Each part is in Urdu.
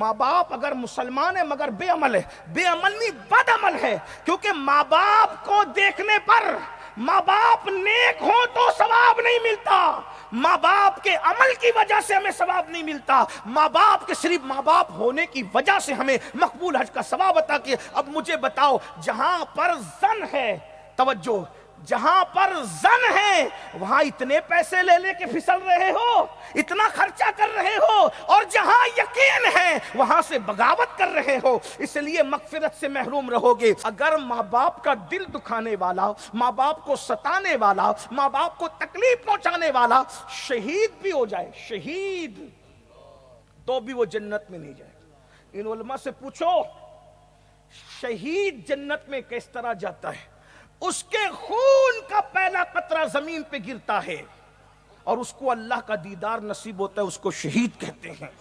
ماں باپ اگر مسلمان ہے مگر بے عمل ہے، بے عمل نہیں بد عمل ہے، کیونکہ ماں باپ کو دیکھنے پر ماں باپ نیک ہو تو ثواب نہیں ملتا، ماں باپ کے عمل کی وجہ سے ہمیں ثواب نہیں ملتا، ماں باپ کے صرف ماں باپ ہونے کی وجہ سے ہمیں مقبول حج کا ثواب عطا کیا۔ اب مجھے بتاؤ، جہاں پر زن ہے، توجہ، جہاں پر زن ہے وہاں اتنے پیسے لے لے کے پھسل رہے ہو، اتنا خرچہ کر رہے ہو، اور جہاں یقین ہے وہاں سے بغاوت کر رہے ہو، اس لیے مغفرت سے محروم رہو گے۔ اگر ماں باپ کا دل دکھانے والا، ماں باپ کو ستانے والا، ماں باپ کو تکلیف پہنچانے والا شہید بھی ہو جائے، شہید، تو بھی وہ جنت میں نہیں جائے گا۔ ان علماء سے پوچھو شہید جنت میں کس طرح جاتا ہے؟ اس کے خون کا پہلا قطرہ زمین پہ گرتا ہے اور اس کو اللہ کا دیدار نصیب ہوتا ہے، اس کو شہید کہتے ہیں۔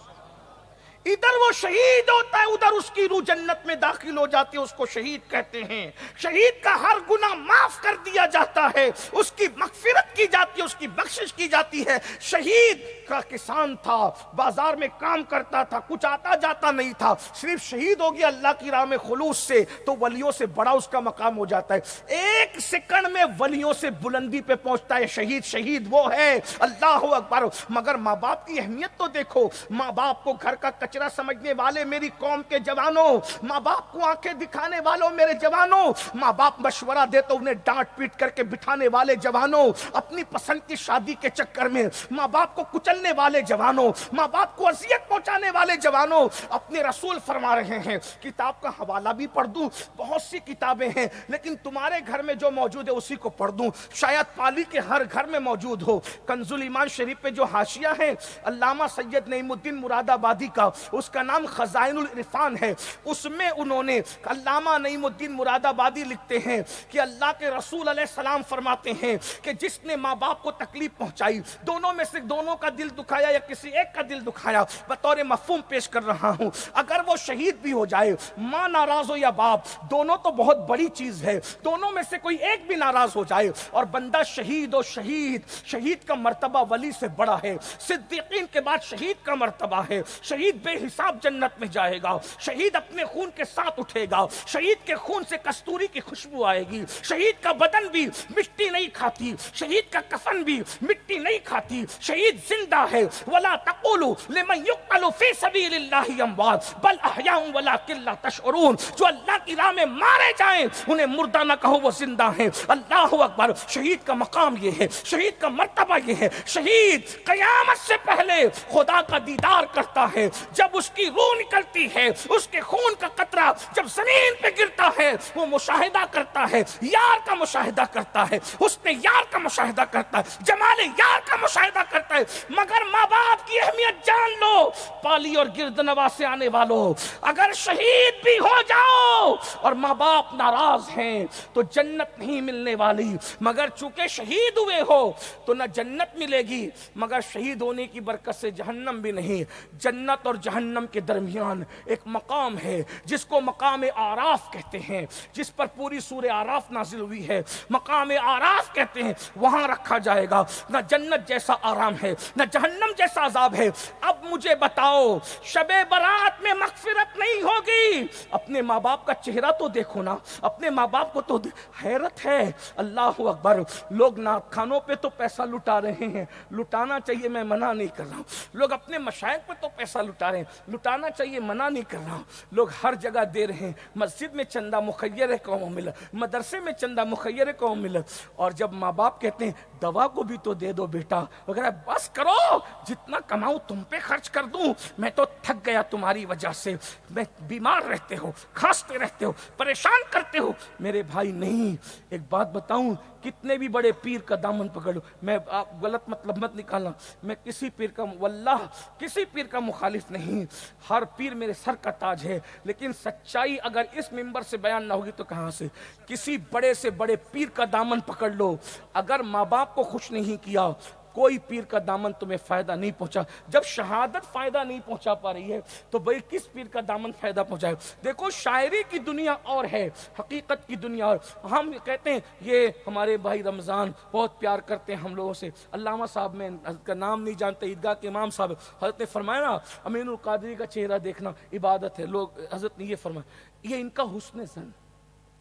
ادھر وہ شہید ہوتا ہے، ادھر اس کی روح جنت میں داخل ہو جاتی ہے، اس کو شہید کہتے ہیں۔ شہید کا ہر گناہ معاف کر دیا جاتا ہے، اس کی مغفرت کی جاتی ہے، اس کی بخشش کی جاتی ہے۔ شہید کا کسان تھا، بازار میں کام کرتا تھا، کچھ آتا جاتا نہیں تھا، صرف شہید ہو گیا اللہ کی راہ میں خلوص سے تو ولیوں سے بڑا اس کا مقام ہو جاتا ہے۔ ایک سیکنڈ میں ولیوں سے بلندی پہ پہنچتا ہے شہید۔ شہید وہ ہے، اللہ اکبر۔ مگر ماں باپ کی اہمیت تو دیکھو، ماں باپ کو گھر کا کچرا سمجھنے والے میری قوم کے جوانوں، ماں باپ کو آنکھیں دکھانے والوں میرے جوانوں، ماں باپ مشورہ دے تو انہیں ڈانٹ پیٹ کر کے بٹھانے والے جوانوں، اپنی پسند کی شادی کے چکر میں ماں باپ کو کچلنے والے جوانوں، ماں باپ کو اذیت پہنچانے والے جوانوں، اپنے رسول فرما رہے ہیں، کتاب کا حوالہ بھی پڑھ دوں، بہت سی کتابیں ہیں لیکن تمہارے گھر میں جو موجود ہے اسی کو پڑھ دوں، شاید پالی کے ہر گھر میں موجود ہو۔ کنز الایمان شریف پہ جو حاشیہ ہے علامہ سید نعیم الدین مراد آبادی کا، اس کا نام خزائن العرفان ہے، اس میں انہوں نے، علامہ نعیم الدین مراد آبادی لکھتے ہیں کہ اللہ کے رسول علیہ السلام فرماتے ہیں کہ جس نے ماں باپ کو تکلیف پہنچائی، دونوں میں سے دونوں کا دل دکھایا یا کسی ایک کا دل دکھایا، بطور مفہوم پیش کر رہا ہوں، اگر وہ شہید بھی ہو جائے، ماں ناراض ہو یا باپ، دونوں تو بہت بڑی چیز ہے، دونوں میں سے کوئی ایک بھی ناراض ہو جائے اور بندہ شہید ہو، شہید کا مرتبہ ولی سے بڑا ہے، صدیقین کے بعد شہید کا مرتبہ ہے، شہید بے حساب جنت میں جائے گا، شہید اپنے خون کے ساتھ اٹھے گا، شہید کے خون سے کستوری کی خوشبو آئے گی، شہید کا بدن بھی مٹی نہیں کھاتی، شہید کا کفن بھی مٹی نہیں کھاتی، شہید زندہ ہے۔ وَلَا تَقُولُوا لِمَنْ يُقْتَلُ فِي سَبِيلِ اللَّهِ أَمْوَاتٌ بَلْ أَحْيَاءٌ وَلَٰكِن لَا تَشْعُرُونَ، جو اللہ کی راہ میں مارے جائیں انہیں مردہ نہ کہو، وہ زندہ ہیں۔ اللہ اکبر۔ شہید کا مقام یہ ہے، شہید کا مرتبہ یہ ہے، شہید قیامت سے پہلے خدا کا دیدار کرتا ہے، جب اس کی روح نکلتی ہے، اس کے خون کا قطرہ جب زمین پہ گرتا ہے، وہ مشاہدہ کرتا ہے، یار کا مشاہدہ کرتا ہے، حسن یار کا مشاہدہ کرتا ہے، جمال یار کا مشاہدہ کرتا ہے۔ مگر ماں باپ کی اہمیت جان لو، پالی اور گردنوا سے آنے والوں، اگر شہید بھی ہو جاؤ اور ماں باپ ناراض ہیں تو جنت نہیں ملنے والی، مگر چونکہ شہید ہوئے ہو تو نہ جنت ملے گی، مگر شہید ہونے کی برکت سے جہنم بھی نہیں۔ جنت اور جہنم کے درمیان ایک مقام ہے جس کو مقام آراف کہتے ہیں، جس پر پوری سورہ آراف نازل ہوئی ہے، مقام آراف کہتے ہیں، وہاں رکھا جائے گا۔ نہ جنت جیسا آرام ہے، نہ جہنم جیسا عذاب ہے۔ اب مجھے بتاؤ، شب برات میں مغفرت نہیں ہوگی، اپنے ماں باپ کا چہرہ تو دیکھو نا، اپنے ماں باپ کو تو حیرت ہے۔ اللہ اکبر۔ لوگ نعت خانوں پہ تو پیسہ لٹا رہے ہیں، لٹانا چاہیے، میں منع نہیں کر رہا ہوں۔ لوگ اپنے مشائخ پہ تو پیسہ لٹا رہے ہیں، لٹانا چاہیے، منع نہیں کر رہا ہوں۔ لوگ ہر جگہ دے رہے ہیں، مسجد میں چندہ مخیر ہے قوم مل، مدرسے میں چندہ مخیر ہے قوم مل، اور جب ماں باپ کہتے ہیں دوا کو بھی تو دے دو بیٹا وغیرہ، بس کرو، جتنا کماؤں تم پہ خرچ کر دوں، میں تو تھک گیا تمہاری وجہ سے، میں بیمار رہتے ہو، کھانستے رہتے ہو، پریشان کرتے ہو میرے بھائی۔ نہیں، ایک بات بتاؤں، کتنے بھی بڑے پیر کا دامن پکڑ لو، میں آپ غلط مطلب مت نکالنا، میں کسی پیر کا، واللہ کسی پیر کا مخالف نہیں، ہر پیر میرے سر کا تاج ہے، لیکن سچائی اگر اس منبر سے بیان نہ ہوگی تو کہاں سے؟ کسی بڑے سے بڑے پیر کا دامن پکڑ لو، اگر ماں باپ کو خوش نہیں کیا، کوئی پیر کا دامن تمہیں فائدہ نہیں پہنچا. جب شہادت فائدہ نہیں پہنچا پا رہی ہے تو بھئی کس پیر کا دامن فائدہ پہنچائے؟ دیکھو شاعری کی دنیا اور ہے، حقیقت کی دنیا اور. ہم کہتے ہیں یہ ہمارے بھائی رمضان بہت پیار کرتے ہیں ہم لوگوں سے. علامہ صاحب میں حضرت کا نام نہیں جانتے، عیدگاہ کے امام صاحب، حضرت نے فرمایا نا امین القادری کا چہرہ دیکھنا عبادت ہے. لوگ حضرت نے یہ فرمایا. یہ ان کا حسن ظن،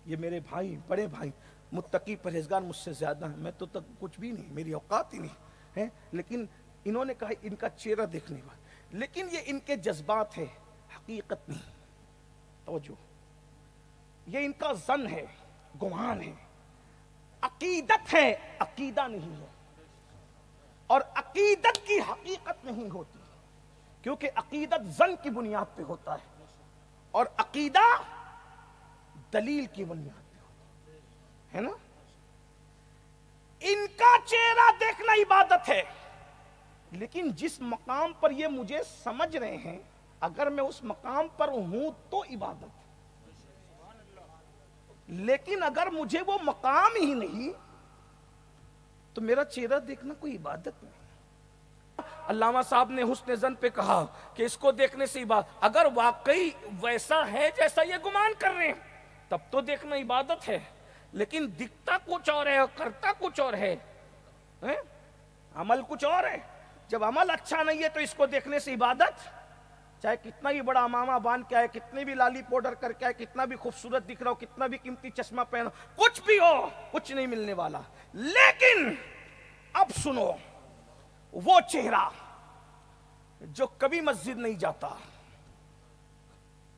یہ میرے بھائی بڑے بھائی متقی پرہیزگار مجھ سے زیادہ ہیں، میں تو تک کچھ بھی نہیں، میری اوقات ہی نہیں ہے، لیکن انہوں نے کہا ان کا چہرہ دیکھنے والا. لیکن یہ ان کے جذبات ہے، حقیقت نہیں. توجہ، یہ ان کا ظن ہے، گمان ہے، عقیدت ہے، عقیدہ نہیں ہے. اور عقیدت کی حقیقت نہیں ہوتی، کیونکہ عقیدت ظن کی بنیاد پہ ہوتا ہے اور عقیدہ دلیل کی بنیاد پہ ہوتا ہے نا. ان کا چہرہ دیکھنا عبادت ہے، لیکن جس مقام پر یہ مجھے سمجھ رہے ہیں اگر میں اس مقام پر ہوں تو عبادت ہے. لیکن اگر مجھے وہ مقام ہی نہیں تو میرا چہرہ دیکھنا کوئی عبادت نہیں. علامہ صاحب نے حسن ظن پہ کہا کہ اس کو دیکھنے سے عبادت، اگر واقعی ویسا ہے جیسا یہ گمان کر رہے ہیں تب تو دیکھنا عبادت ہے، لیکن دکھتا کچھ اور ہے اور کرتا کچھ اور ہے، عمل کچھ اور ہے. جب عمل اچھا نہیں ہے تو اس کو دیکھنے سے عبادت، چاہے کتنا ہی بڑا امامہ باندھ کے آئے، کتنی بھی لالی پاؤڈر کر کے آئے، کتنا بھی خوبصورت دکھ رہا ہو، کتنا بھی قیمتی چشمہ پہنا، کچھ بھی ہو، کچھ نہیں ملنے والا. لیکن اب سنو، وہ چہرہ جو کبھی مسجد نہیں جاتا،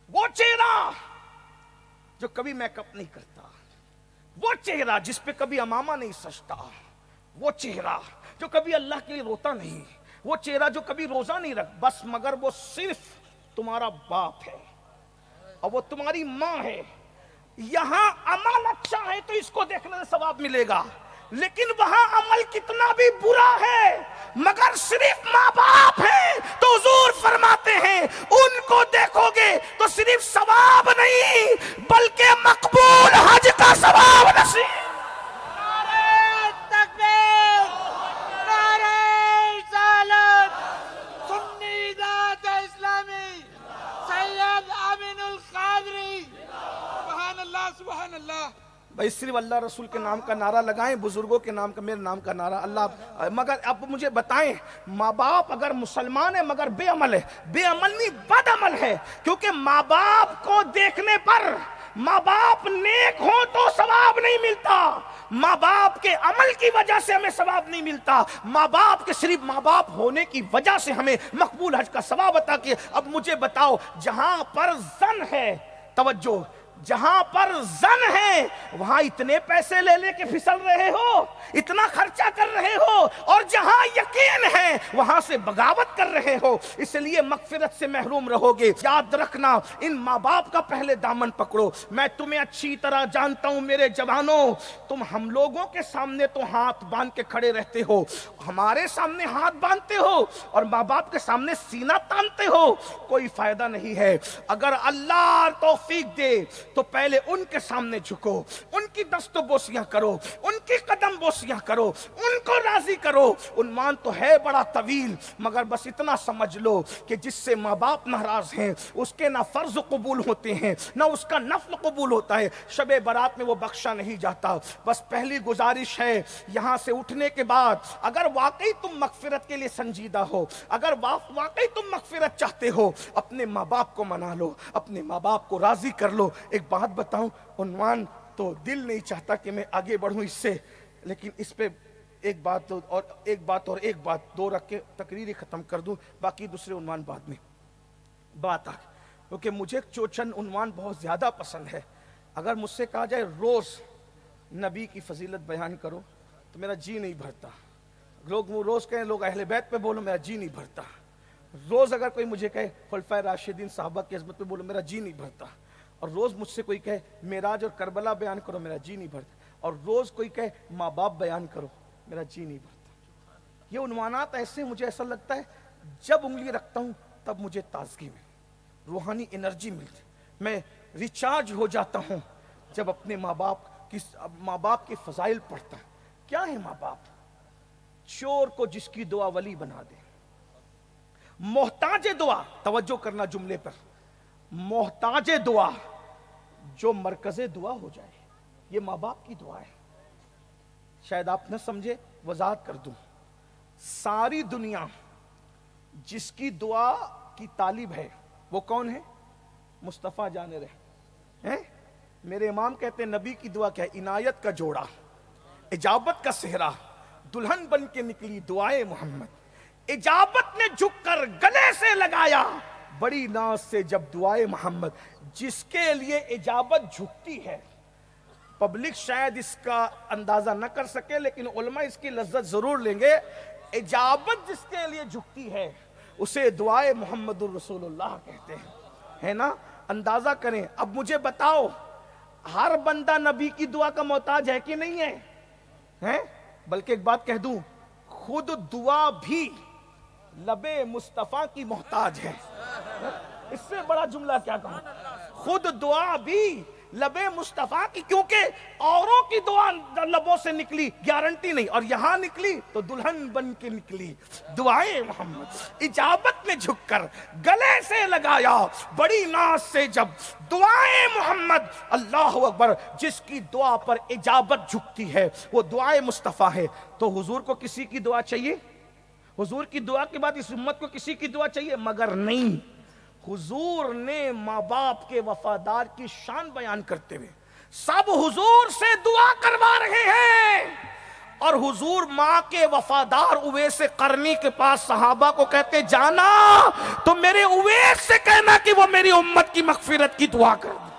وہ چہرہ جو کبھی میک اپ نہیں کرتا، وہ چہرہ جس پہ کبھی امامہ نہیں سجتا، وہ چہرہ جو کبھی اللہ کے لیے روتا نہیں، وہ چہرہ جو کبھی روزہ نہیں رکھ، بس مگر وہ صرف تمہارا باپ ہے اور وہ تمہاری ماں ہے. یہاں عمل اچھا ہے تو اس کو دیکھنے سے ثواب ملے گا، لیکن وہاں عمل کتنا بھی برا ہے مگر صرف ماں باپ ہے تو حضور فرماتے ہیں ان کو دیکھو گے تو صرف ثواب نہیں بلکہ مقبول حج کا ثواب نصیب. نعرہ تکبیر، نعرہ رسالت، سنی ذات اسلامی سید امین القادری. سبحان اللہ، سبحان اللہ. بھائی صرف اللہ رسول کے نام کا نعرہ لگائیں، بزرگوں کے نام کا، میرے نام کا نعرہ اللہ. مگر اب مجھے بتائیں، ماں باپ اگر مسلمان ہے مگر بے عمل ہے، بے عمل نہیں بد عمل ہے، کیونکہ ماں باپ کو دیکھنے پر ماں باپ نیک ہو تو ثواب نہیں ملتا، ماں باپ کے عمل کی وجہ سے ہمیں ثواب نہیں ملتا، ماں باپ کے صرف ماں باپ ہونے کی وجہ سے ہمیں مقبول حج کا ثواب عطا کیا. اب مجھے بتاؤ، جہاں پر ظن ہے، توجہ، جہاں پر ظن ہے وہاں اتنے پیسے لے لے کے پھسل رہے ہو، اتنا خرچہ کر رہے ہو، اور جہاں یقین ہے وہاں سے بغاوت کر رہے ہو، اس لیے مغفرت سے محروم رہو گے. یاد رکھنا، ان ماں باپ کا پہلے دامن پکڑو. میں تمہیں اچھی طرح جانتا ہوں میرے جوانوں، تم ہم لوگوں کے سامنے تو ہاتھ باندھ کے کھڑے رہتے ہو، ہمارے سامنے ہاتھ باندھتے ہو اور ماں باپ کے سامنے سینہ تانتے ہو، کوئی فائدہ نہیں ہے. اگر اللہ توفیق دے تو پہلے ان کے سامنے جھکو، ان کی دست و بوسیاں کرو، ان کی قدم بوسیاں کرو، ان کو راضی کرو. عنوان تو ہے بڑا طویل، مگر بس اتنا سمجھ لو کہ جس سے ماں باپ ناراض ہیں اس کے نہ فرض قبول ہوتے ہیں نہ اس کا نفل قبول ہوتا ہے، شب برات میں وہ بخشا نہیں جاتا. بس پہلی گزارش ہے، یہاں سے اٹھنے کے بعد اگر واقعی تم مغفرت کے لیے سنجیدہ ہو، اگر واقعی تم مغفرت چاہتے ہو، اپنے ماں باپ کو منا لو، اپنے ماں باپ کو راضی کر لو. ایک بات بتاؤں، عنوان تو دل نہیں چاہتا کہ میں آگے بڑھوں اس سے، لیکن اس پہ ایک بات اور ایک بات دو رکھ کے تقریر ہی ختم کر دوں، باقی دوسرے عنوان بعد میں بات آ، کیونکہ مجھے چند عنوان بہت زیادہ پسند ہے. اگر مجھ سے کہا جائے روز نبی کی فضیلت بیان کرو تو میرا جی نہیں بھرتا. لوگ روز کہیں لوگ اہل بیت پہ بولو، میرا جی نہیں بھرتا. روز اگر کوئی مجھے کہے خلفائے راشدین صحابہ کی عظمت پہ بولو، میرا جی نہیں بھرتا. اور روز مجھ سے کوئی کہے معراج اور کربلا بیان کرو، میرا جی نہیں بھرتا. اور روز کوئی کہے ماں باپ بیان کرو، میرا جی نہیں بھرتا. یہ عنوانات ایسے مجھے ایسا لگتا ہے جب انگلی رکھتا ہوں تب مجھے تازگی میں روحانی انرجی ملتی، میں ریچارج ہو جاتا ہوں جب اپنے ماں باپ کی فضائل پڑھتا ہوں. کیا ہے ماں باپ؟ چور کو جس کی دعا ولی بنا دے، محتاج دعا، توجہ کرنا جملے پر، محتاج دعا جو مرکز دعا ہو جائے، یہ ماں باپ کی دعا ہے۔ شاید آپ نہ سمجھے، وضاحت کر دوں، ساری دنیا جس کی دعا کی طالب ہے وہ کون ہے؟ مصطفیٰ جان رہے۔ میرے امام کہتے ہیں نبی کی دعا کیا ہے؟ عنایت کا جوڑا، اجابت کا صحرا، دلہن بن کے نکلی دعائے محمد، اجابت نے جھک کر گلے سے لگایا بڑی ناز سے جب دعائے محمد۔ جس کے لیے اجابت جھکتی ہے، پبلک شاید اس کا اندازہ نہ کر سکے لیکن علماء اس کی لذت ضرور لیں گے، اجابت جس کے لیے جھکتی ہے اسے دعائے محمد الرسول اللہ کہتے ہیں، ہے نا؟ اندازہ کریں۔ اب مجھے بتاؤ، ہر بندہ نبی کی دعا کا محتاج ہے کہ نہیں ہے؟ بلکہ ایک بات کہہ دوں، خود دعا بھی لب مصطفیٰ کی محتاج ہے۔ اس سے بڑا جملہ کیا کہوں؟ خود دعا بھی لب مصطفیٰ کی، کیونکہ اوروں کی دعا لبوں سے نکلی گارنٹی نہیں، اور یہاں نکلی تو دلہن بن کے نکلی دعائے محمد۔ اجابت نے جھک کر گلے سے لگایا بڑی ناز سے جب دعائے محمد۔ اللہ اکبر، جس کی دعا پر اجابت جھکتی ہے وہ دعائے مصطفیٰ ہے۔ تو حضور کو کسی کی دعا چاہیے؟ حضور کی دعا کے بعد اس امت کو کسی کی دعا چاہیے؟ مگر نہیں، حضور نے ماں باپ کے وفادار کی شان بیان کرتے ہوئے سب حضور سے دعا کروا رہے ہیں، اور حضور ماں کے وفادار اویس قرنی کے پاس صحابہ کو کہتے جانا تو میرے اویس سے کہنا کہ وہ میری امت کی مغفرت کی دعا کر دے۔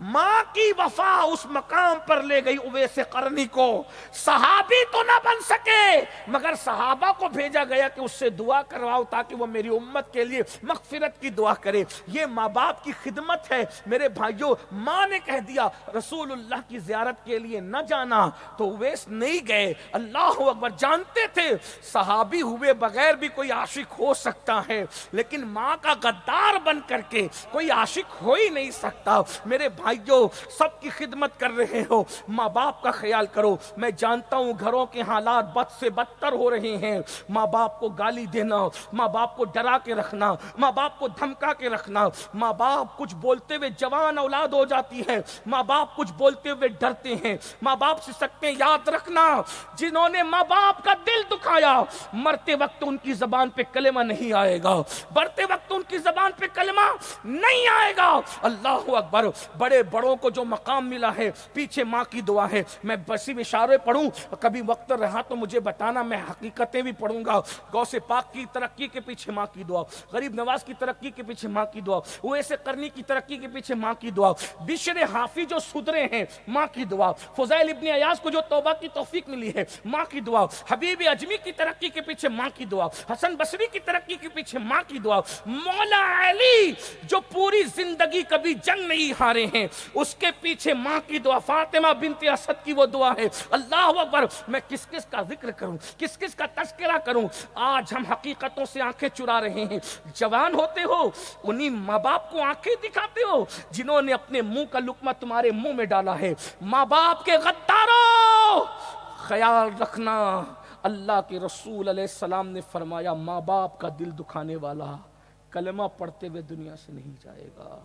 ماں کی وفا اس مقام پر لے گئی اویس قرنی کو۔ صحابی تو نہ بن سکے مگر صحابہ کو بھیجا گیا کہ اس سے دعا کرواؤ تاکہ وہ میری امت کے لیے مغفرت کی دعا کرے۔ یہ ماں باپ کی خدمت ہے میرے بھائیوں۔ ماں نے کہہ دیا رسول اللہ کی زیارت کے لیے نہ جانا تو اویس نہیں گئے۔ اللہ اکبر، جانتے تھے صحابی ہوئے بغیر بھی کوئی عاشق ہو سکتا ہے، لیکن ماں کا غدار بن کر کے کوئی عاشق ہو ہی نہیں سکتا۔ میرے بھائیو، سب کی خدمت کر رہے ہو، ماں باپ کا خیال کرو۔ میں جانتا ہوں گھروں کے حالات بد سے بدتر ہو رہے ہیں۔ ماں باپ کو گالی دینا، ماں باپ کو ڈرا کے رکھنا، ماں باپ کو دھمکا کے رکھنا، ماں باپ کچھ بولتے ہوئے جوان اولاد ہو جاتی ہے، ماں باپ کچھ بولتے ہوئے ڈرتے ہیں، ماں باپ سے سکتے ہیں۔ یاد رکھنا، جنہوں نے ماں باپ کا دل دکھایا مرتے وقت ان کی زبان پہ کلمہ نہیں آئے گا، مرتے وقت ان کی زبان پہ کلمہ نہیں آئے گا۔ اللہ اکبر، بڑے بڑوں کو جو مقام ملا ہے پیچھے ماں کی دعا ہے۔ میں بسی اشارے پڑھوں، کبھی وقت رہا تو مجھے بتانا، میں حقیقتیں بھی پڑھوں گا۔ غوث پاک کی ترقی کے پیچھے ماں کی دعا، غریب نواز کی ترقی کے پیچھے ماں کی دعا، اویس قرنی کی ترقی کے پیچھے ماں کی دعا، بشر حافی جو سدھرے ہیں ماں کی دعا، فضیل ابن عیاض کو جو توبہ کی توفیق ملی ہے ماں کی دعا، حبیب اجمی کی ترقی کے پیچھے ماں کی دعا، حسن بصری کی ترقی کے پیچھے ماں کی دعا، مولا علی جو پوری زندگی کبھی جنگ نہیں ہارے ہیں اس کے پیچھے ماں کی دعا، فاطمہ بنت اسد کی وہ دعا ہے۔ اللہ اکبر، میں کس کس کا ذکر کروں، کس کس کا تذکرہ کروں؟ آج ہم حقیقتوں سے آنکھیں چرا رہے ہیں۔ جوان ہوتے ہو انہی ماں باپ کو آنکھیں دکھاتے ہو جنہوں نے اپنے منہ کا لقمہ تمہارے منہ میں ڈالا ہے۔ ماں باپ کے غداروں، خیال رکھنا، اللہ کے رسول علیہ السلام نے فرمایا ماں باپ کا دل دکھانے والا کلمہ پڑھتے ہوئے دنیا سے نہیں جائے گا۔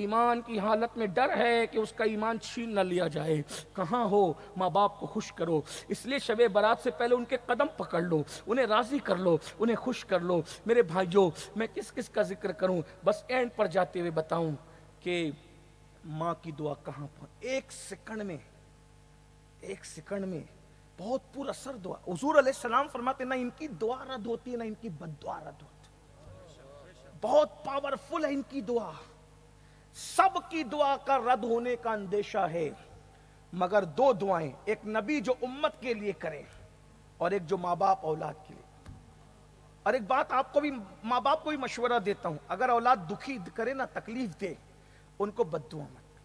ایمان کی حالت میں ڈر ہے کہ اس کا ایمان چھین نہ لیا جائے۔ کہاں ہو ماں باپ کو خوش کرو، اس لیے شب برات سے پہلے ان کے قدم پکڑ لو، انہیں راضی کر لو، انہیں خوش کر لو۔ میرے بھائیوں، میں کس کس کا ذکر کروں؟ بس اینڈ پر جاتے ہوئے بتاؤں کہ ماں کی دعا کہاں پر ایک سیکنڈ میں بہت پر اثر دعا۔ حضور علیہ السلام فرماتے نہ ان کی دعا رد ہوتی ہے نہ ان کی بد دعا رد ہوتی، بہت پاورفل ہے ان کی دعا۔ سب کی دعا کا رد ہونے کا اندیشہ ہے مگر دو دعائیں، ایک نبی جو امت کے لیے کرے اور ایک جو ماں باپ اولاد کے لیے۔ اور ایک بات آپ کو بھی، ماں باپ کو بھی مشورہ دیتا ہوں، اگر اولاد دکھی کرے نا، تکلیف دے، ان کو بد دعا مت،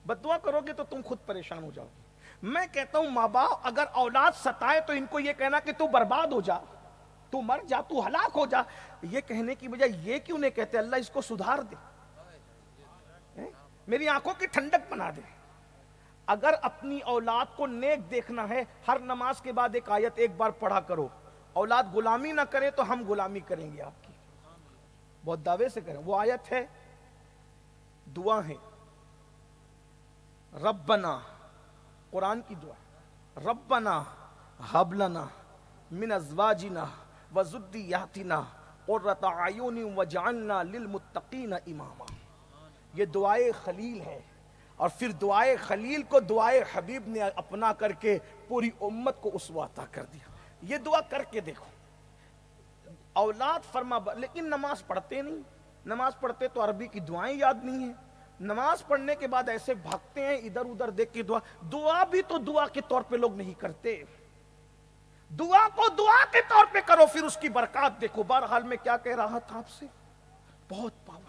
بد دعا کرو گے تو تم خود پریشان ہو جاؤ گے۔ میں کہتا ہوں ماں باپ اگر اولاد ستائے تو ان کو یہ کہنا کہ تو برباد ہو جا، تو مر جا، تو ہلاک ہو جا، یہ کہنے کی بجائے یہ کیوں نہیں کہتے اللہ اس کو سدھار دے، میری آنکھوں کی ٹھنڈک بنا دے۔ اگر اپنی اولاد کو نیک دیکھنا ہے، ہر نماز کے بعد ایک آیت ایک بار پڑھا کرو، اولاد غلامی نہ کرے تو ہم غلامی کریں گے آپ کی، بہت دعوے سے کریں۔ وہ آیت ہے، دعا ہے، ربنا، قرآن کی دعا، ربنا ہب لنا من ازواجنا وذریاتنا قرۃ اعین واجعلنا للمتقین اماما۔ یہ دعائے خلیل ہے، اور پھر دعائے خلیل کو دعائے حبیب نے اپنا کر کے پوری امت کو اسوہ عطا کر دیا۔ یہ دعا کر کے دیکھو، اولاد فرما لیکن نماز پڑھتے نہیں، نماز پڑھتے تو عربی کی دعائیں یاد نہیں ہیں، نماز پڑھنے کے بعد ایسے بھاگتے ہیں ادھر ادھر دیکھ کے دعا بھی تو دعا کے طور پہ لوگ نہیں کرتے۔ دعا کو دعا کے طور پہ کرو، پھر اس کی برکات دیکھو۔ بہرحال میں کیا کہہ رہا تھا آپ سے، بہت پاورفل،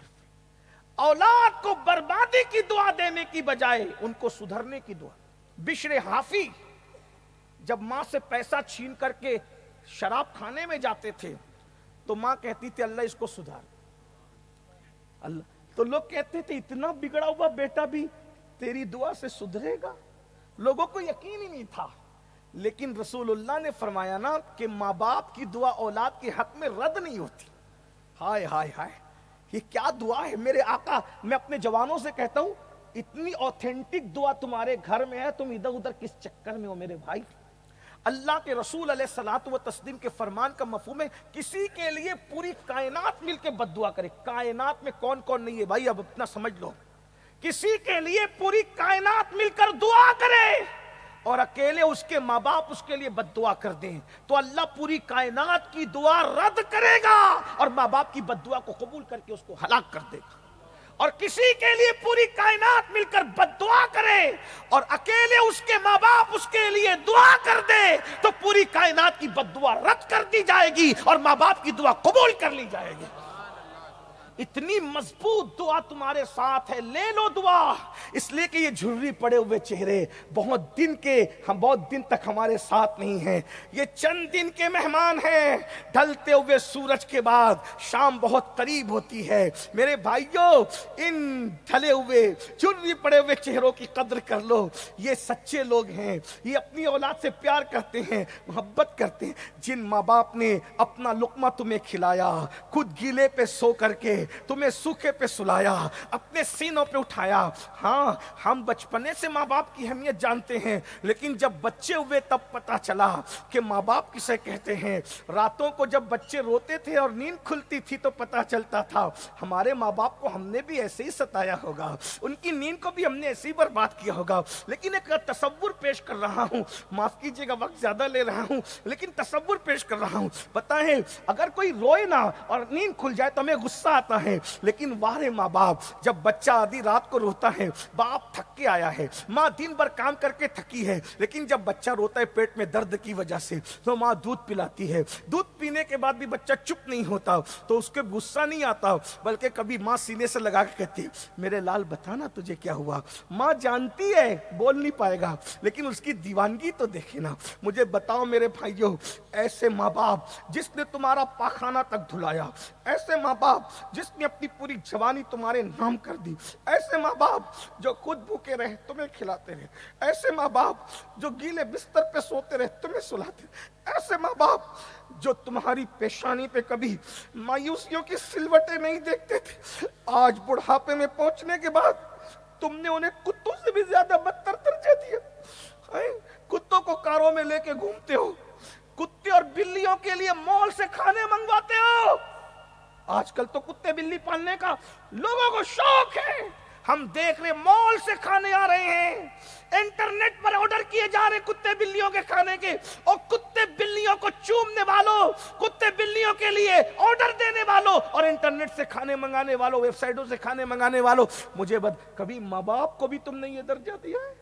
اولاد کو بربادی کی دعا دینے کی بجائے ان کو سدھرنے کی دعا۔ بشر حافی جب ماں سے پیسہ چھین کر کے شراب کھانے میں جاتے تھے تو ماں کہتی تھی اللہ اس کو سدھار، اللہ، تو لوگ کہتے تھے اتنا بگڑا ہوا بیٹا بھی تیری دعا سے سدھرے گا، لوگوں کو یقین ہی نہیں تھا۔ لیکن رسول اللہ نے فرمایا نا کہ ماں باپ کی دعا اولاد کے حق میں رد نہیں ہوتی۔ ہائے ہائے ہائے، یہ کیا دعا ہے میرے آقا! میں اپنے جوانوں سے کہتا ہوں اتنی اوتھینٹک دعا تمہارے گھر میں ہے، تم ادھر ادھر کس چکر میں ہو میرے بھائی؟ اللہ کے رسول علیہ الصلوۃ والتسلیم کے فرمان کا مفہوم ہے کسی کے لیے پوری کائنات مل کے بد دعا کرے۔ کائنات میں کون کون نہیں ہے بھائی، اب اپنا سمجھ لو۔ کسی کے لیے پوری کائنات مل کر دعا کرے اور اکیلے اس کے ماں باپ اس کے لیے بد دعا کر دیں تو اللہ پوری کائنات کی دعا رد کرے گا اور ماں باپ کی بد دعا کو قبول کر کے اس کو ہلاک کر دے گا۔ اور کسی کے لیے پوری کائنات مل کر بد دعا کرے اور اکیلے اس کے ماں باپ اس کے لیے دعا کر دے تو پوری کائنات کی بد دعا رد کر دی جائے گی اور ماں باپ کی دعا قبول کر لی جائے گی۔ اتنی مضبوط دعا تمہارے ساتھ ہے، لے لو دعا، اس لیے کہ یہ جھرری پڑے ہوئے چہرے بہت دن تک ہمارے ساتھ نہیں ہیں، یہ چند دن کے مہمان ہیں۔ ڈھلتے ہوئے سورج کے بعد شام بہت قریب ہوتی ہے۔ میرے بھائیوں، ان ڈھلے ہوئے جھرری پڑے ہوئے چہروں کی قدر کر لو، یہ سچے لوگ ہیں، یہ اپنی اولاد سے پیار کرتے ہیں، محبت کرتے ہیں۔ جن ماں باپ نے اپنا لقمہ تمہیں کھلایا، خود گیلے پہ سو کر کے تمہیں سوکھے پہ سلایا، اپنے سینوں پہ اٹھایا۔ ہاں، ہم بچپنے سے ماں باپ کی اہمیت جانتے ہیں، لیکن جب بچے ہوئے تب پتا چلا کہ ماں باپ کسے کہتے ہیں۔ راتوں کو جب بچے روتے تھے اور نیند کھلتی تھی تو پتا چلتا تھا ہمارے ماں باپ کو ہم نے بھی ایسے ہی ستایا ہوگا، ان کی نیند کو بھی ہم نے ایسے ہی برباد کیا ہوگا۔ لیکن ایک تصور پیش کر رہا ہوں، معاف کیجیے گا وقت زیادہ لے رہا ہوں، لیکن تصور پیش کر رہا ہوں۔ بتائیں، اگر کوئی روئے نا اور نیند کھل جائے تو ہمیں غصہ آتا ہے، لیکن وارے ماں باپ جب بچہ آدھی رات کو روتا ہے، باپ تھک کے آیا ہے، ماں دن بھر کام کر کے تھکی ہے، لیکن جب بچہ روتا ہے پیٹ میں درد کی وجہ سے تو ماں دودھ پلاتی ہے۔ دودھ پینے کے بعد بھی بچہ چپ نہیں ہوتا تو اس کے غصہ نہیں آتا، بلکہ کبھی ماں سینے سے لگا کے کہتی ہے میرے لال بتانا تجھے کیا ہوا۔ ماں جانتی ہے بول نہیں پائے گا، لیکن اس کی دیوانگی تو دیکھے نا۔ مجھے بتاؤ میرے بھائیوں، ایسے ماں باپ جس نے تمہارا پاخانہ تک دھلایا، ایسے ماں باپ جس نے اپنی پوری جوانی تمہارے نام کر دی، ایسے ماں باپ جو خود بھوکے رہے تمہیں کھلاتے رہے، ایسے ماں باپ جو گیلے بستر پہ سوتے رہے تمہیں سلاتے، ایسے ماں باپ جو تمہاری پیشانی پہ کبھی مایوسیوں کی سلوٹیں نہیں دیکھتے تھے، آج بڑھاپے میں پہنچنے کے بعد تم نے انہیں کتوں سے بھی زیادہ بدتر درجہ دیا۔ کتوں کو کاروں میں لے کے گھومتے ہو، کتے اور بلیوں کے لیے مال سے کھانے منگواتے ہو۔ آج کل تو کتے بلی پالنے کا لوگوں کو شوق ہے، ہم دیکھ رہے مال سے کھانے آ رہے ہیں، انٹرنیٹ پر آرڈر کیے جا رہے کتے بلیوں کے کھانے کے، اور کتے بلیوں کو چومنے والوں، کتے بلیوں کے لیے آرڈر دینے والوں اور انٹرنیٹ سے کھانے منگانے والوں، ویب سائٹوں سے کھانے منگانے والوں، مجھے کبھی ماں باپ کو بھی تم نے یہ درجہ دیا ہے؟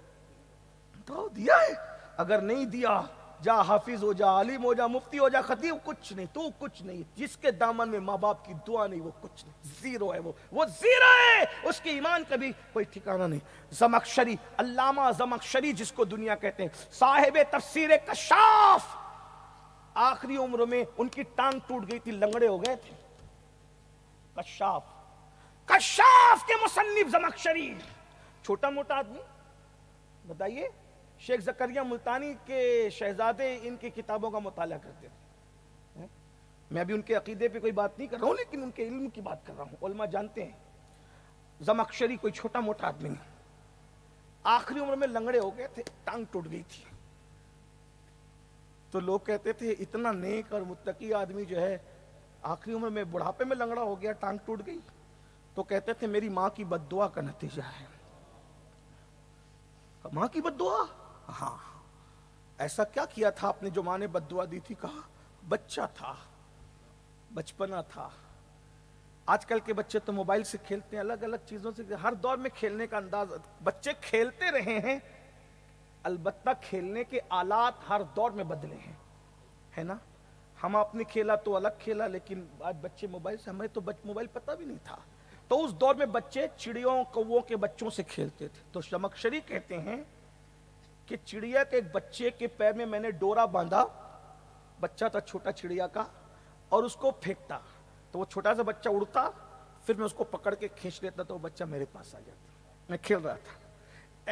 تو دیا ہے؟ اگر نہیں دیا، جا حافظ ہو جا، عالم ہو جا، مفتی ہو جا، خطیب، کچھ نہیں، تو کچھ نہیں۔ جس کے دامن میں ماں باپ کی دعا نہیں وہ کچھ نہیں، زیرو ہے، وہ زیرو ہے، اس کی ایمان کا بھی کوئی ٹھکانہ نہیں۔ زمخشری، علامہ زمخشری جس کو دنیا کہتے ہیں، صاحب تفسیر کشاف، آخری عمر میں ان کی ٹانگ ٹوٹ گئی تھی، لنگڑے ہو گئے تھے۔ کشاف کے مصنف زمخشری، چھوٹا موٹا آدمی، بتائیے، شیخ زکریا ملتانی کے شہزادے ان کی کتابوں کا مطالعہ کرتے تھے. میں ابھی ان کے عقیدے پہ کوئی بات نہیں کر رہا ہوں، لیکن ان کے علم کی بات کر رہا ہوں. علماء جانتے ہیں زمخشری کوئی چھوٹا موٹا آدمی نہیں، آخری عمر میں لنگڑے ہو گئے تھے، ٹانگ ٹوٹ گئی تھی. تو لوگ کہتے تھے اتنا نیک اور متقی آدمی جو ہے آخری عمر میں بڑھاپے میں لنگڑا ہو گیا، ٹانگ ٹوٹ گئی. تو کہتے تھے میری ماں کی بد دعا کا نتیجہ ہے. ماں کی بد دعا؟ ہاں. ایسا کیا کیا تھا آپ نے جو ماں نے بد دعا دی تھی؟ کہا بچہ تھا، بچپنا تھا. آج کل کے بچے تو موبائل سے کھیلتے ہیں، الگ الگ چیزوں سے، ہر دور میں کھیلنے کا انداز. بچے کھیلتے رہے ہیں، البتہ کھیلنے کے آلات ہر دور میں بدلے ہیں، ہے نا. ہم اپنے کھیلا تو الگ کھیلا، لیکن آج بچے موبائل سے، ہمیں تو موبائل پتہ بھی نہیں تھا. تو اس دور میں بچے چڑیوں کووں کے بچوں سے کھیلتے تھے. تو زمخشری کہتے ہیں کہ چڑیا کے ایک بچے کے پیر میں میں نے ڈورا باندھا، بچہ تھا چھوٹا چڑیا کا، اور اس کو پھینکتا تو وہ چھوٹا سا بچہ اڑتا، پھر میں اس کو پکڑ کے کھینچ لیتا تو وہ بچہ میرے پاس آ جاتا. میں کھیل رہا تھا.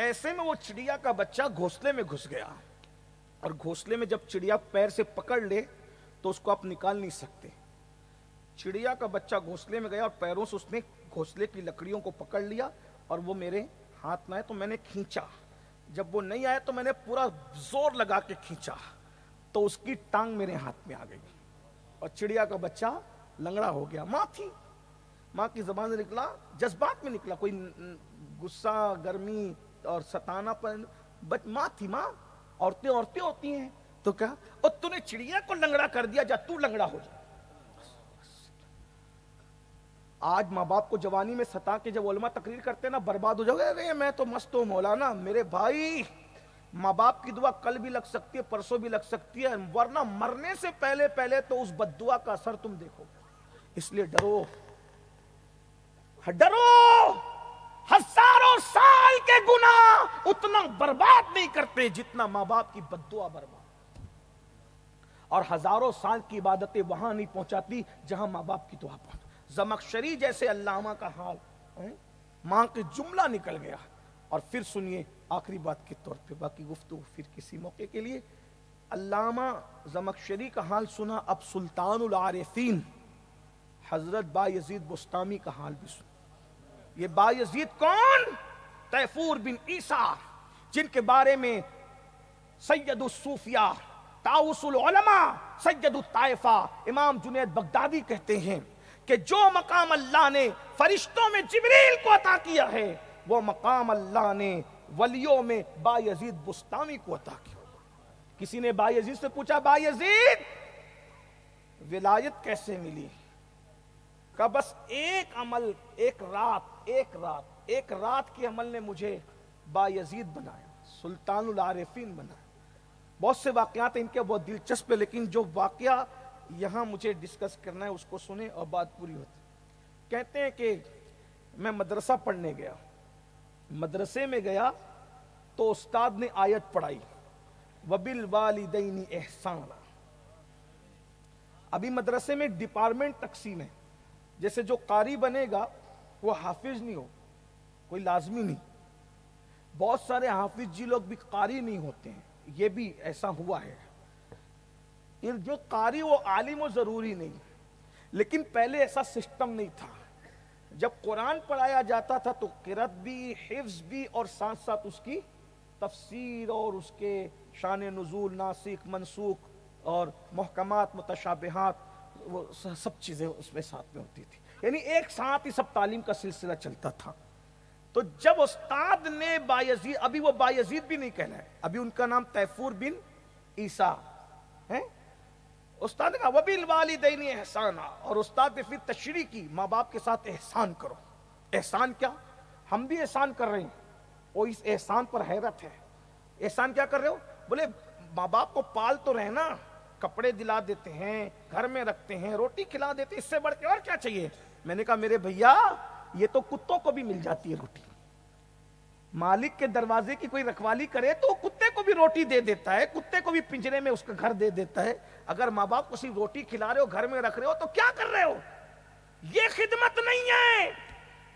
ایسے میں وہ چڑیا کا بچہ گھونسلے میں گھس گیا، اور گھونسلے میں جب چڑیا پیر سے پکڑ لے تو اس کو آپ نکال نہیں سکتے. چڑیا کا بچہ گھونسلے میں گیا اور پیروں سے اس نے گھونسلے کی لکڑیوں کو پکڑ لیا، اور وہ میرے ہاتھ میں آئے تو میں نے کھینچا. جب وہ نہیں آیا تو میں نے پورا زور لگا کے کھینچا تو اس کی ٹانگ میرے ہاتھ میں آ گئی اور چڑیا کا بچہ لنگڑا ہو گیا. ماں تھی، ماں کی زبان سے نکلا، جذبات میں نکلا، کوئی غصہ، گرمی اور ستانا پر. ماں تھی، ماں. عورتیں ہوتی ہیں. تو کیا، اور تو نے چڑیا کو لنگڑا کر دیا، جا تو لنگڑا ہو جا. آج ماں باپ کو جوانی میں ستا کے جب علماء تقریر کرتے نا برباد ہو جاؤ گے. ارے میں تو مست ہوں مولانا. میرے بھائی، ماں باپ کی دعا کل بھی لگ سکتی ہے، پرسوں بھی لگ سکتی ہے، ورنہ مرنے سے پہلے تو اس بد دعا کا اثر تم دیکھو. اس لیے ڈرو، ڈرو. ہزاروں سال کے گناہ اتنا برباد نہیں کرتے جتنا ماں باپ کی بد دعا برباد، اور ہزاروں سال کی عبادتیں وہاں نہیں پہنچاتی جہاں ماں باپ کی دعا پہنچ. زمخشری جیسے علامہ کا حال، ماں کے جملہ نکل گیا. اور پھر سنیے آخری بات کے طور پہ، باقی گفتگو پھر کسی موقع کے لیے. علامہ زمخشری کا حال سنا، اب سلطان العارفین حضرت با یزید بستامی کا حال بھی سنا. یہ با یزید کون؟ تیفور بن عیسیٰ، جن کے بارے میں سید الصوفیاء، طاؤس العلماء، سید الطائفہ امام جنید بغدادی کہتے ہیں کہ جو مقام اللہ نے فرشتوں میں جبریل کو عطا کیا ہے، وہ مقام اللہ نے ولیوں میں با یزید بستامی کو عطا کیا. کسی نے با یزید سے پوچھا، با یزید ولایت کیسے ملی؟ کہ بس ایک عمل، ایک رات کے عمل نے مجھے با یزید بنایا، سلطان العارفین بنایا. بہت سے واقعات ہیں ان کے بہت دلچسپ ہے، لیکن جو واقعہ یہاں مجھے ڈسکس کرنا ہے اس کو سنیں اور بات پوری ہوتی. کہتے ہیں کہ میں مدرسہ پڑھنے گیا، مدرسے میں گیا تو استاد نے آیت پڑھائی، وَبِالْوَالِدَيْنِ إِحْسَانًا. ابھی مدرسے میں ڈپارٹمنٹ تقسیم ہے، جیسے جو قاری بنے گا وہ حافظ نہیں ہو، کوئی لازمی نہیں. بہت سارے حافظ جی لوگ بھی قاری نہیں ہوتے ہیں، یہ بھی ایسا ہوا ہے. جو قاری وہ عالم و ضروری نہیں، لیکن پہلے ایسا سسٹم نہیں تھا. جب قرآن پڑھایا جاتا تھا تو قرأت بھی، حفظ بھی، اور ساتھ ساتھ اس کی تفسیر اور اس کے شان نزول، ناسخ منسوخ اور محکمات متشابہات، وہ سب چیزیں اس میں ساتھ میں ہوتی تھی. یعنی ایک ساتھ ہی سب تعلیم کا سلسلہ چلتا تھا. تو جب استاد نے با یزید، ابھی وہ با یزید بھی نہیں کہنا ہے، ابھی ان کا نام تیفور بن عیسیٰ ہے. استاد نے کہا وَبِالْوَالِدَيْنِ احسانا، اور استاد نے پھر تشریح کی، ماں باپ کے ساتھ احسان کرو. احسان کیا؟ ہم بھی احسان کر رہے ہیں، وہ اس احسان پر حیرت ہے. احسان کیا کر رہے ہو؟ بولے ماں باپ کو پال تو رہے نا، کپڑے دلا دیتے ہیں، گھر میں رکھتے ہیں، روٹی کھلا دیتے ہیں، اس سے بڑھ کے اور کیا چاہیے؟ میں نے کہا میرے بھیا یہ تو کتوں کو بھی مل جاتی ہے روٹی. مالک کے دروازے کی کوئی رکھوالی کرے تو کتے کو بھی روٹی دے دیتا ہے، کتے کو بھی پنجرے میں اس کا گھر دے دیتا ہے. اگر ماں باپ کو صرف روٹی کھلا رہے ہو، گھر میں رکھ رہے ہو تو کیا کر رہے ہو؟ یہ خدمت نہیں ہے.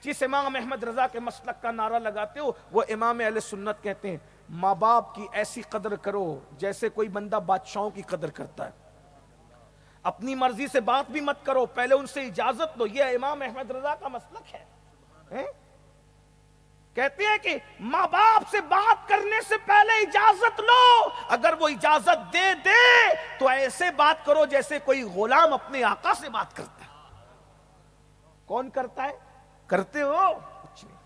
جس امام احمد رضا کے مسلک کا نعرہ لگاتے ہو وہ امام اہل سنت کہتے ہیں. ماں باپ کی ایسی قدر کرو جیسے کوئی بندہ بادشاہوں کی قدر کرتا ہے. اپنی مرضی سے بات بھی مت کرو, پہلے ان سے اجازت لو. یہ امام احمد رضا کا مسلک ہے. کہتے ہیں کہ ماں باپ سے بات کرنے سے پہلے اجازت لو. اگر وہ اجازت دے دے تو ایسے بات کرو جیسے کوئی غلام اپنے آقا سے بات کرتا ہے. کون کرتا ہے؟ کرتے ہو کچھ نہیں.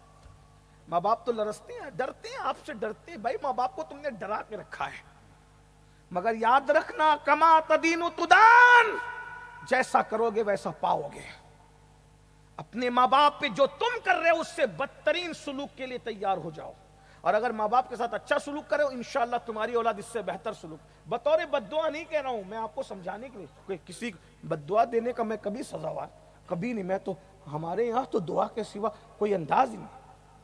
ماں باپ تو لرزتے ہیں, ڈرتے ہیں, آپ سے ڈرتے ہیں. بھائی ماں باپ کو تم نے ڈرا کے رکھا ہے, مگر یاد رکھنا کما تدین تدان, جیسا کرو گے ویسا پاؤ گے. اپنے ماں باپ پہ جو تم کر رہے ہو اس سے بدترین سلوک کے لیے تیار ہو جاؤ. اور اگر ماں باپ کے ساتھ اچھا سلوک کرے انشاءاللہ تمہاری اولاد اس سے بہتر سلوک. بطور بد دعا نہیں کہہ رہا ہوں, میں آپ کو سمجھانے کے لیے. کسی بد دعا دینے کا میں کبھی سزاوار کبھی نہیں. میں تو ہمارے یہاں تو دعا کے سوا کوئی انداز ہی نہیں.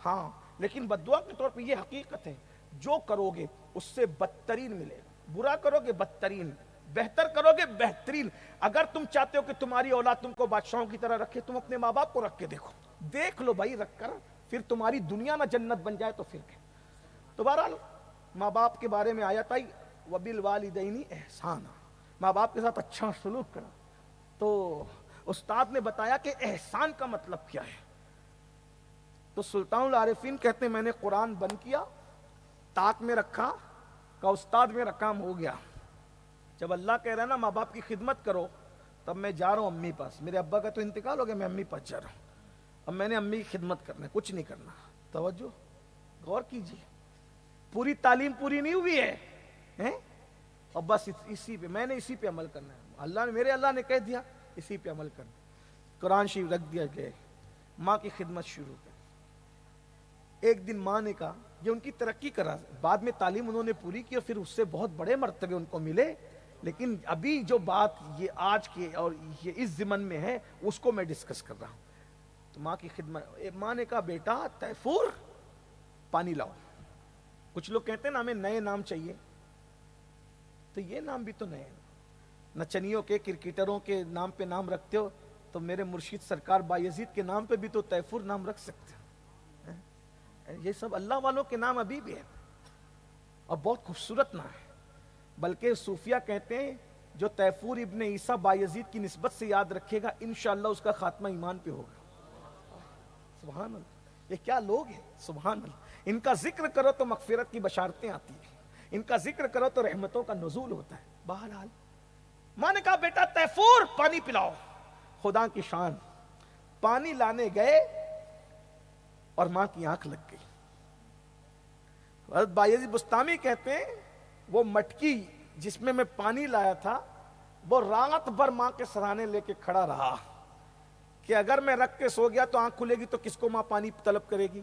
ہاں لیکن بد دعا کے طور پہ یہ حقیقت ہے, جو کرو گے اس سے بدترین ملے گا. برا کرو گے بدترین, بہتر کرو گے بہترین. اگر تم چاہتے ہو کہ تمہاری اولاد تم کو بادشاہوں کی طرح رکھے, تم اپنے ماں باپ کو رکھ کے دیکھو. دیکھ لو بھائی رکھ کر, پھر تمہاری دنیا نہ جنت بن جائے تو پھر کیا. تو بہرحال ماں باپ کے بارے میں آیت آئی وَبِالْوَالِدَيْنِ احسانا, ماں باپ کے ساتھ اچھا سلوک کرو. تو استاد نے بتایا کہ احسان کا مطلب کیا ہے. تو سلطان العارفین کہتے ہیں میں نے قرآن بند کیا, تاک میں رکھا, کہ استاد میرا کام ہو گیا. جب اللہ کہہ رہا ہے نا ماں باپ کی خدمت کرو, تب میں جا رہا ہوں امی پاس. میرے ابا کا تو انتقال ہو گیا, میں امی پاس جا رہا ہوں. اب میں نے امی کی خدمت کرنا ہے, کچھ نہیں کرنا. توجہ غور کیجیے, پوری تعلیم پوری نہیں ہوئی ہے اور بس اسی پہ میں نے اسی پہ عمل کرنا ہے. اللہ نے کہہ دیا اسی پہ عمل کرنا. قرآن شریف رکھ دیا گیا, ماں کی خدمت شروع کر. ایک دن ماں نے کہا, یہ ان کی ترقی کرا, بعد میں تعلیم انہوں نے پوری کی اور پھر اس سے بہت بڑے مرتبے ان کو ملے. لیکن ابھی جو بات یہ آج کے اور یہ اس ضمن میں ہے اس کو میں ڈسکس کر رہا ہوں. تو ماں کی خدمت, ماں نے کہا بیٹا تیفور پانی لاؤ. کچھ لوگ کہتے ہیں نا ہمیں نئے نام چاہیے, تو یہ نام بھی تو نئے ہیں. نچنیوں کے کرکٹروں کے نام پہ نام رکھتے ہو, تو میرے مرشد سرکار بایزید کے نام پہ بھی تو تیفور نام رکھ سکتے ہیں. یہ سب اللہ والوں کے نام ابھی بھی ہیں اور بہت خوبصورت نام ہے. بلکہ صوفیہ کہتے ہیں جو تیفور ابن عیسیٰ بایزید کی نسبت سے یاد رکھے گا انشاءاللہ اس کا خاتمہ ایمان پہ ہوگا. سبحان اللہ, یہ کیا لوگ ہیں, سبحان اللہ. ان کا ذکر کرو تو مغفرت کی بشارتیں آتی ہیں, ان کا ذکر کرو تو رحمتوں کا نزول ہوتا ہے. بہرحال ماں نے کہا بیٹا تیفور پانی پلاؤ. خدا کی شان, پانی لانے گئے اور ماں کی آنکھ لگ گئی. حضرت بایزید بستامی کہتے ہیں وہ مٹکی جس میں میں پانی لایا تھا وہ رات بھر ماں کے سرانے لے کے کھڑا رہا کہ اگر میں رکھ کے سو گیا تو آنکھ کھلے گی تو کس کو ماں پانی طلب کرے گی.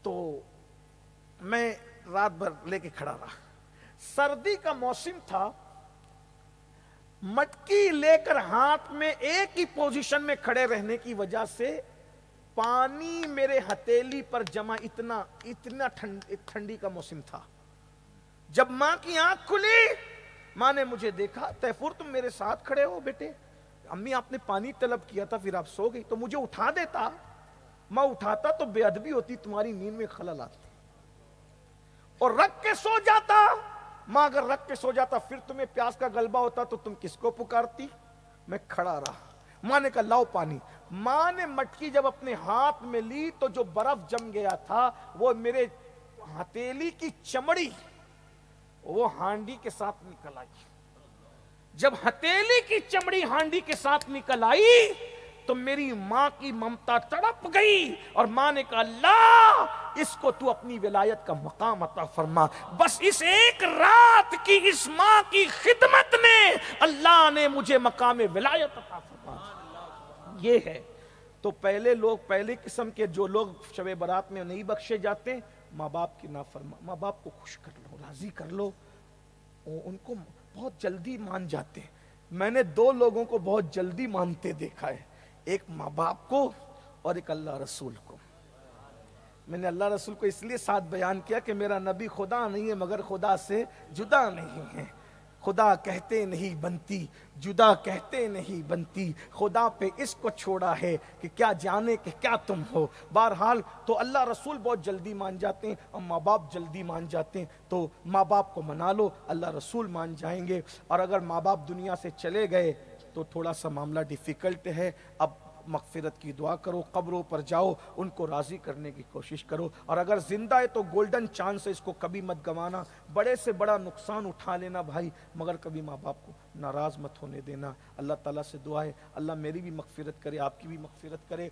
تو میں رات بھر لے کے کھڑا رہا. سردی کا موسم تھا, مٹکی لے کر ہاتھ میں ایک ہی پوزیشن میں کھڑے رہنے کی وجہ سے پانی میرے ہتھیلی پر جمع, اتنا ٹھنڈی کا موسم تھا. جب ماں کی آنکھ کھلی, ماں نے مجھے دیکھا, تیفور تم میرے ساتھ کھڑے ہو بیٹے, امی آپ نے پانی طلب کیا تھا پھر آپ سو گئی. تو مجھے اٹھا دیتا, میں اٹھاتا تو بے ادبی ہوتی, تمہاری نیند میں خلل آتی. اور رکھ کے سو جاتا, ماں اگر رکھ کے سو جاتا پھر تمہیں پیاس کا غلبہ ہوتا تو تم کس کو پکارتی. میں کھڑا رہا. ماں نے کہا لاؤ پانی. ماں نے مٹکی جب اپنے ہاتھ میں لی تو جو برف جم گیا تھا وہ میرے ہتھیلی کی چمڑی وہ ہانڈی کے ساتھ نکل آئی. جب ہتھیلی کی چمڑی ہانڈی کے ساتھ نکل آئی تو میری ماں کی ممتا تڑپ گئی اور ماں نے کہا اللہ اس کو تو اپنی ولایت کا مقام عطا فرما. بس اس ایک رات کی اس ماں کی خدمت نے اللہ نے مجھے مقام ولایت عطا فرما. یہ ہے تو پہلے قسم کے جو لوگ شب برات میں نہیں بخشے جاتے, ماں باپ کی نافرما. ماں باپ کو خوش کر لو, راضی کر لو, ان کو بہت جلدی مان جاتے. میں نے 2 لوگوں کو بہت جلدی مانتے دیکھا ہے, ایک ماں باپ کو اور ایک اللہ رسول کو. میں نے اللہ رسول کو اس لیے ساتھ بیان کیا کہ میرا نبی خدا نہیں ہے مگر خدا سے جدا نہیں ہے. خدا کہتے نہیں بنتی، جدا کہتے نہیں بنتی، خدا پہ اس کو چھوڑا ہے کہ کیا جانے کہ کیا تم ہو۔ بہرحال تو اللہ رسول بہت جلدی مان جاتے ہیں اور ماں باپ جلدی مان جاتے ہیں، تو ماں باپ کو منا لو، اللہ رسول مان جائیں گے۔ اور اگر ماں باپ دنیا سے چلے گئے تو تھوڑا سا معاملہ ڈیفیکلٹ ہے، اب مغفرت کی دعا کرو، قبروں پر جاؤ، ان کو راضی کرنے کی کوشش کرو، اور اگر زندہ ہے تو گولڈن چانس ہے، اس کو کبھی مت گنوانا، بڑے سے بڑا نقصان اٹھا لینا بھائی، مگر کبھی ماں باپ کو ناراض مت ہونے دینا۔ اللہ تعالیٰ سے دعا ہے اللہ میری بھی مغفرت کرے، آپ کی بھی مغفرت کرے،